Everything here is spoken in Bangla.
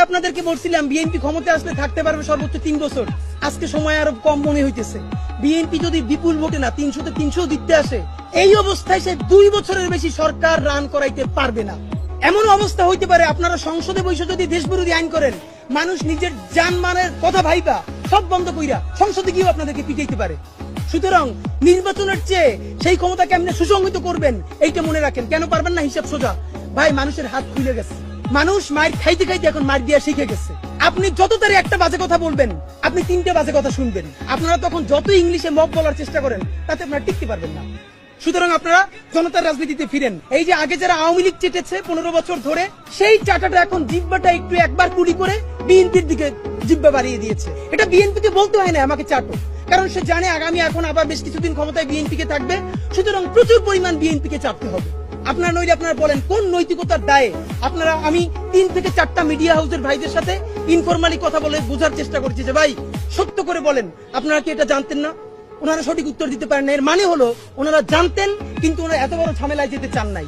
আপনাদেরকে বলছিলাম বিএনপি ক্ষমতা আসলে থাকতে পারবে সর্বোচ্চ 3 বছর। আজকে সময় আরো কম মনে হইতেছে। বিএনপি যদি বিপুল ভোটে না 300-তে 300 জিততে আসে, এই অবস্থায় সে 2 বছরের বেশি সরকার রান করাইতে পারবে না। এমন অবস্থা হইতে পারে আপনারা সংসদে বসে যদি দেশ বিরোধী আইন করেন, মানুষ নিজের জানমালের কথা ভাইবা সব বন্ধ কইরা সংসদে গিয়েও আপনাদেরকে পিটাইতে পারে। সুতরাং নির্বাচনের চেয়ে সেই ক্ষমতা কেমনে সুসংহত করবেন এইটা মনে রাখেন। কেন পারবেন না? হিসাব সোজা ভাই, মানুষের হাত খুলে গেছে। মানুষ মায়ের খাইতে খাইতে এখন মার দিয়া শিখে গেছে। আপনি যত তারে একটা বাজে কথা বলবেন, আপনি 3টে বাজে কথা শুনবেন। আপনারা তখন যত ইংলিশে মব বলার চেষ্টা করেন, তাতে আপনারা টিকতে পারবেন না। সুতরাং আপনারা জনতার রাজনীতিতে ফিরেন। এই যে আগে যারা আওয়ামী লীগ চেটেছে 15 বছর ধরে, সেই চাটাটা এখন জিব্বাটা একটু একবার কুড়ি করে বিএনপির দিকে জিব্বা বাড়িয়ে দিয়েছে। এটা বিএনপিকে বলতে হয় না আমাকে চাটো, কারণ সে জানে আগামী এখন আবার বেশ কিছুদিন ক্ষমতায় বিএনপিকে থাকবে। সুতরাং প্রচুর পরিমাণ বিএনপিকে চাপতে হবে। আপনারা নইলে আপনারা বলেন কোন নৈতিকতার দায়ে আপনারা, আমি 3 থেকে 4টা মিডিয়া হাউসের ভাইদের সাথে ইনফরমালি কথা বলে বোঝার চেষ্টা করছি যে ভাই সত্য করে বলেন আপনারা কি এটা জানতেন না? ওনারা সঠিক উত্তর দিতে পারেন না। এর মানে হলো ওনারা জানতেন, কিন্তু ওনারা এত বড় ঝামেলায় যেতে চান নাই।